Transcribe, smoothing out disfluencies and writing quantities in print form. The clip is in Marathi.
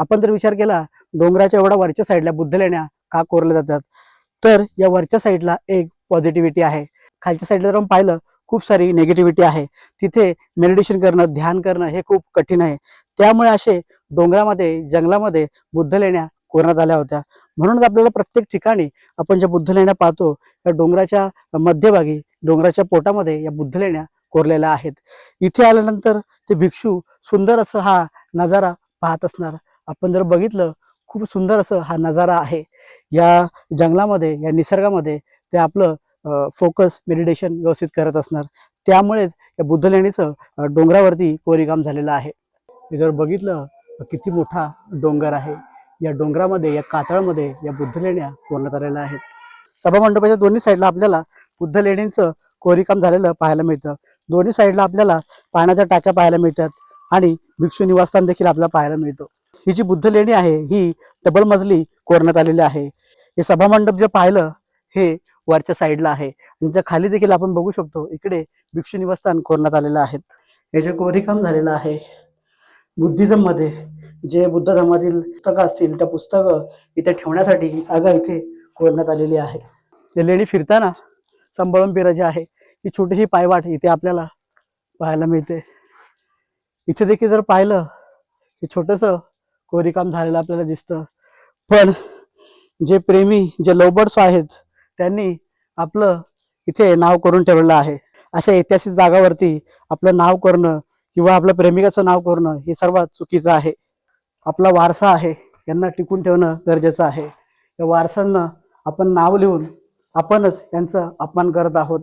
आपण जर विचार केला डोंगराच्या एवढ्या वरच्या साईडला बुद्ध लेण्या का कोरल्या जातात, तर या वरच्या साईडला एक पॉझिटिव्हिटी आहे, खालच्या साईडला जर आपण पाहिलं खूप सारी नेगेटिव्हिटी आहे. तिथे मेडिटेशन करणं, ध्यान करणं हे खूप कठीण आहे. त्यामुळे असे डोंगरामध्ये, जंगलामध्ये बुद्ध लेण्या कोरण्यात आल्या होत्या. म्हणूनच आपल्याला प्रत्येक ठिकाणी आपण ज्या बुद्ध लेण्या पाहतो त्या डोंगराच्या मध्यभागी, डोंगराच्या पोटामध्ये या बुद्ध लेण्या कोरलेल्या आहेत. इथे आल्यानंतर ते भिक्षू सुंदर असं हा नजारा पाहत असणार. आपण जर बघितलं खूप सुंदर असं हा नजारा आहे. या जंगलामध्ये, या निसर्गामध्ये ते आपलं फोकस, मेडिटेशन व्यवस्थित करत असणार. त्यामुळेच या बुद्ध लेणीचं डोंगरावरती कोरीवकाम झालेलं आहे. हे जर बघितलं तर किती मोठा डोंगर आहे. या डोंगरामध्ये, या कातळमध्ये या बुद्ध लेण्या कोरण्यात आलेल्या आहेत. सभामंडपाच्या दोन्ही साईडला आपल्याला बुद्ध लेणींचं कोरीवकाम झालेलं पाहायला मिळतं. दोन्ही साईडला आपल्याला पाण्याच्या टाक्या पाहायला मिळतात आणि भिक्षू निवासस्थान देखील आपल्याला पाहायला मिळतो. ही जी बुद्ध लेणी आहे ही डबल मजली कोरण्यात आलेली आहे. हे सभामंडप जे पाहिलं हे वरच्या साईडला आहे. त्यांच्या खाली देखील आपण बघू शकतो इकडे भिक्षू निवासस्थान कोरण्यात आलेलं आहे. हे जे कोरीवकाम झालेलं आहे बुद्धिझम मध्ये, जे बुद्ध धर्मातील पुस्तकं असतील त्या पुस्तकं इथे ठेवण्यासाठी जागा इथे कोरण्यात आलेली आहे. हे लेणी फिरताना सांभाळून फिरायची आहे. ही छोटीशी पायवाट इथे आपल्याला पाहायला मिळते. इथे देखील जर पाहिलं हे छोटंसं कोरीवकाम झालेलं आपल्याला दिसतं. पण जे प्रेमी, जे लव्हबर्ड्स आहेत त्यांनी आपलं इथे नाव करून ठेवलेलं आहे. अशा ऐतिहासिक जागावरती आपलं नाव करणं किंवा आपल्या प्रेमिकाचं नाव करणं हे सर्वात चुकीचं आहे. आपला वारसा आहे, यांना टिकून ठेवणं गरजेचं आहे. या वारसांना आपण नाव लिहून आपणच यांचा अपमान करत आहोत.